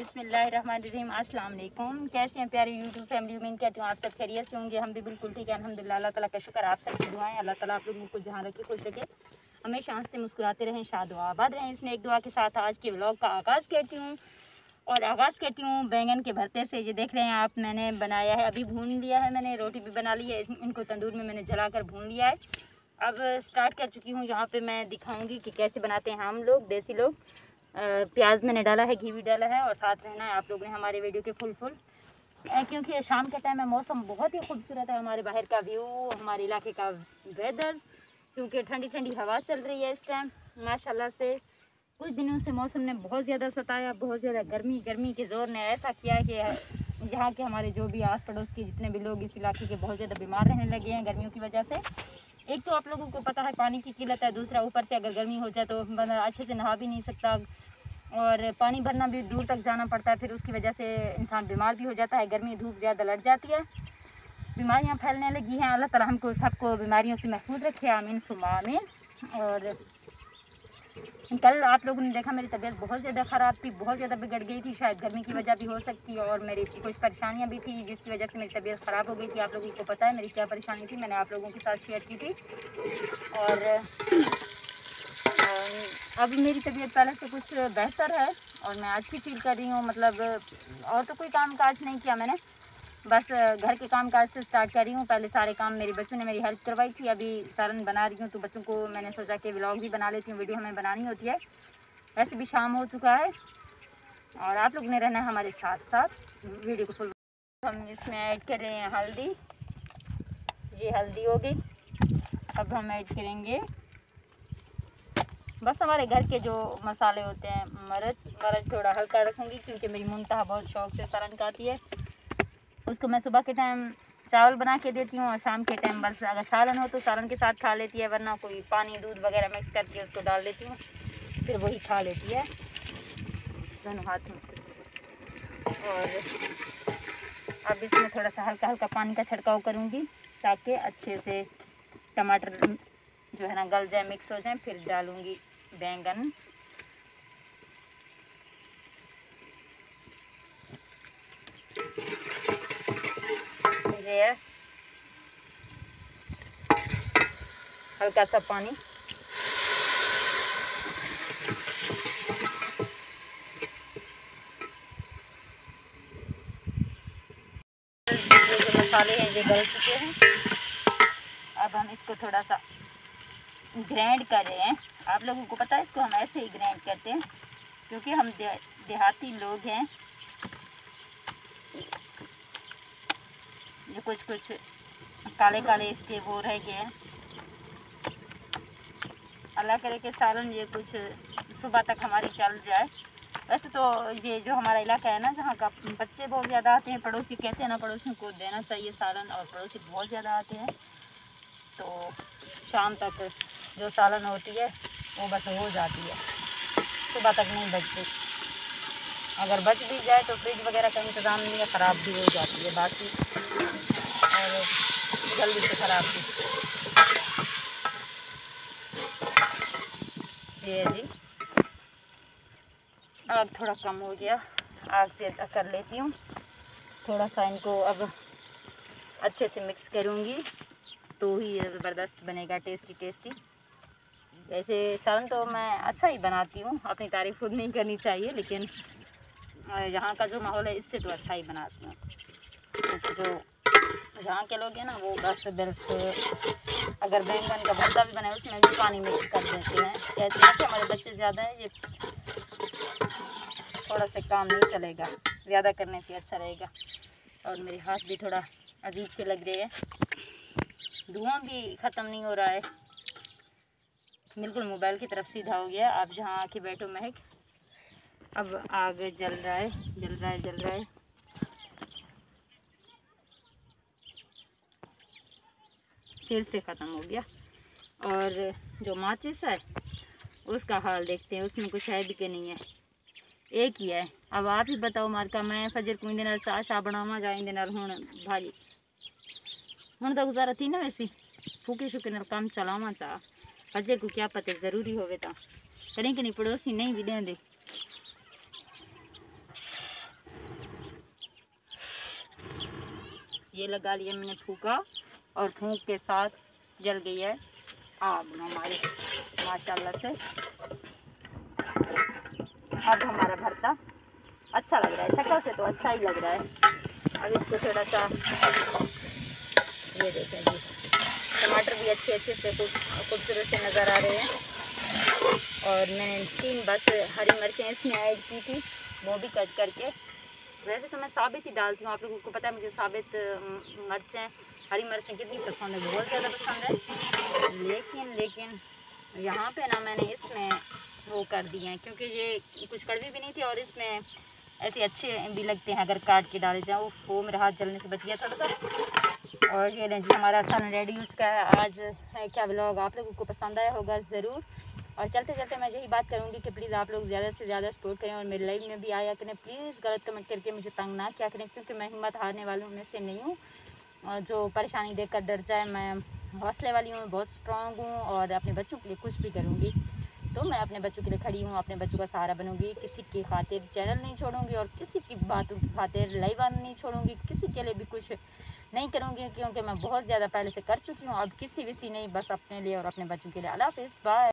बिस्मिल्लाहिर्रहमानिर्रहीम। अस्सलाम वालेकुम। कैसे हैं प्यारी यूट्यूब फैमिली? उम्मीद करती हूँ आप सब खैरियत से होंगे। हम भी बिल्कुल ठीक है, अल्हम्दुलिल्लाह। अल्लाह ताला का शुक्र, आप सबकी दुआएं। अल्लाह ताला आप लोगों को जहाँ रखे खुश रखे, हमेशा हंसते मुस्कुराते रहें, शाद व आबाद रहें। इसमें एक दुआ के साथ आज के व्लॉग का आगाज़ करती हूँ और आगाज़ करती हूँ बैंगन के भरते से। ये देख रहे हैं आप, मैंने बनाया है, अभी भून लिया है, मैंने रोटी भी बना ली है, इनको तंदूर में मैंने जला कर भून लिया है। अब स्टार्ट कर चुकी हूँ, जहाँ पे मैं दिखाऊंगी कि कैसे बनाते हैं हम लोग, देसी लोग। प्याज मैंने डाला है, घी भी डाला है, और साथ रहना है आप लोगों ने हमारे वीडियो के फुल क्योंकि शाम के टाइम में मौसम बहुत ही खूबसूरत है। हमारे बाहर का व्यू, हमारे इलाके का वेदर, क्योंकि ठंडी ठंडी हवा चल रही है इस टाइम माशाल्लाह से। कुछ दिनों से मौसम ने बहुत ज़्यादा सताया, बहुत ज़्यादा गर्मी के ज़ोर ने ऐसा किया कि यहाँ के हमारे जो भी आस पड़ोस के जितने भी लोग इस इलाके के बहुत ज़्यादा बीमार रहने लगे हैं गर्मियों की वजह से। एक तो आप लोगों को पता है पानी की किल्लत है, दूसरा ऊपर से अगर गर्मी हो जाए तो बंदा अच्छे से नहा भी नहीं सकता, और पानी भरना भी दूर तक जाना पड़ता है, फिर उसकी वजह से इंसान बीमार भी हो जाता है। गर्मी धूप ज़्यादा लड़ जाती है, बीमारियां फैलने लगी हैं। अल्लाह ताला हमको सबको बीमारियों से महफूज रखे, आमीन सुम्मा आमीन। और कल आप लोगों ने देखा मेरी तबीयत बहुत ज़्यादा ख़राब थी, बहुत ज़्यादा बिगड़ गई थी, शायद गर्मी की वजह भी हो सकती है, और मेरी कुछ परेशानियां भी थी जिसकी वजह से मेरी तबीयत ख़राब हो गई थी। आप लोगों को पता है मेरी क्या परेशानी थी, मैंने आप लोगों के साथ शेयर की थी। और अब मेरी तबीयत पहले से कुछ बेहतर है और मैं अच्छी फील कर रही हूँ। मतलब और तो कोई काम काज नहीं किया मैंने, बस घर के काम काज से स्टार्ट कर रही हूँ। पहले सारे काम मेरे बच्चों ने मेरी हेल्प करवाई थी, अभी सालन बना रही हूँ, तो बच्चों को मैंने सोचा कि व्लॉग भी बना लेती हूँ, वीडियो हमें बनानी होती है। वैसे भी शाम हो चुका है और आप लोग ने रहना है हमारे साथ साथ वीडियो को फुल। हम इसमें ऐड कर रहे हैं हल्दी, ये हल्दी हो गई। अब हम ऐड करेंगे बस हमारे घर के जो मसाले होते हैं, मर्च थोड़ा हल्का रखूँगी क्योंकि मेरी मुंतहा बहुत शौक से सालन खाती है। उसको मैं सुबह के टाइम चावल बना के देती हूँ और शाम के टाइम बस अगर सालन हो तो सालन के साथ खा लेती है, वरना कोई पानी दूध वगैरह मिक्स करके उसको डाल देती हूँ, फिर वही खा लेती है दोनों हाथों से। और अब इसमें थोड़ा सा हल्का हल्का पानी का छिड़काव करूँगी ताकि अच्छे से टमाटर जो है ना गल जाए, मिक्स हो जाए। फिर डालूँगी बैंगन, ये हल्का सा पानी, ये जो मसाले हैं ये गल चुके हैं। अब हम इसको थोड़ा सा ग्राइंड कर रहे हैं। आप लोगों को पता है इसको हम ऐसे ही ग्राइंड करते हैं क्योंकि हम देहाती लोग हैं। ये कुछ काले काले इसके वो रह गए हैं। अल्लाह करे कि सालन ये कुछ सुबह तक हमारी चल जाए। वैसे तो ये जो हमारा इलाका है ना, जहाँ का बच्चे बहुत ज़्यादा आते हैं, पड़ोसी कहते हैं ना, पड़ोसियों को देना चाहिए सालन, और पड़ोसी बहुत ज़्यादा आते हैं, तो शाम तक जो सालन होती है वो बस हो जाती है, सुबह तक नहीं बचती। अगर बच भी जाए तो फ्रिज वगैरह का इंतज़ाम नहीं है, ख़राब भी हो जाती है बाकी, और जल्दी से ख़राब भी। ये जी आग थोड़ा कम हो गया, आग से कर लेती हूँ थोड़ा सा। इनको अब अच्छे से मिक्स करूँगी तो ही ज़बरदस्त बनेगा, टेस्टी। वैसे सालन तो मैं अच्छा ही बनाती हूँ, अपनी तारीफ़ खुद नहीं करनी चाहिए, लेकिन यहाँ का जो माहौल है इससे तो अच्छा ही बनाती हूँ। तो जो यहाँ के लोग हैं ना वो बस अगर बैंगन का भरता भी बने उसमें भी पानी मिक्स कर देते हैं, कहते हैं कि हमारे बच्चे ज़्यादा हैं, ये थोड़ा सा काम नहीं चलेगा, ज़्यादा करने से अच्छा रहेगा। और मेरे हाथ भी थोड़ा अजीब से लग रहे हैं, धुआं भी ख़त्म नहीं हो रहा है, बिल्कुल मोबाइल की तरफ सीधा हो गया। आप जहाँ आके बैठो महक। अब आग जल रहा है, फिर से ख़त्म हो गया। और जो माचिस है उसका हाल देखते हैं, उसमें कुछ है भी कि नहीं है, एक ही है। अब आप ही बताओ मार्का, मैं फजर को दिन चाह शाह बनावा जाए दिन हूँ भाई हूँ तो गुजारा थी ना, वैसी फूके शुके न काम चलावा चाह फजर को क्या पता ज़रूरी होवे तो करें कि नहीं, पड़ोसी नहीं भी देंगे। ये लगा लिया मैंने फूका और फूंक के साथ जल गई है आग हमारे माशाल्लाह से। अब हमारा भरता अच्छा लग रहा है, शक्ल से तो अच्छा ही लग रहा है। अब इसको थोड़ा सा, ये देखें जी, टमाटर भी अच्छे से खूबसूरत से नज़र आ रहे हैं। और मैंने 3 बस हरी मिर्चें इसमें ऐड की थी, वो भी कट करके। वैसे तो मैं साबित ही डालती हूँ, आप लोगों को पता है मुझे साबित मिर्चें, हरी मिर्चें कितनी पसंद है, बहुत ज़्यादा पसंद है। लेकिन यहाँ पे ना मैंने इसमें वो कर दिए हैं, क्योंकि ये कुछ कड़वी भी नहीं थी और इसमें ऐसे अच्छे भी लगते हैं अगर काट के डाले जाओ। वो मेरा हाथ जलने से बच गया थोड़ा सा। और ये लें जी, हमारा सन रेडी यूज़ का आज है क्या व्लॉग आप लोगों को पसंद आया होगा ज़रूर। और चलते चलते मैं यही बात करूँगी कि प्लीज़ आप लोग ज़्यादा से ज़्यादा सपोर्ट करें और मेरे लाइव में भी आया करें। प्लीज़ गलत कमेंट करके मुझे तंग ना क्या करें, क्योंकि मैं हिम्मत हारने वालों में से नहीं हूँ और जो परेशानी देखकर डर जाए। मैं हौसले वाली हूँ, बहुत स्ट्रॉन्ग हूँ और अपने बच्चों के लिए कुछ भी करूँगी। तो मैं अपने बच्चों के लिए खड़ी हूँ, अपने बच्चों का सहारा बनूंगी। किसी की खातिर चैनल नहीं छोड़ूंगी और किसी की बातों की खातिर लाइव आना नहीं छोड़ूंगी। किसी के लिए भी कुछ नहीं करूँगी, क्योंकि मैं बहुत ज़्यादा पहले से कर चुकी हूँ। अब किसी नहीं, बस अपने लिए और अपने बच्चों के लिए। अल्लाह हाफ़िज़, बाय।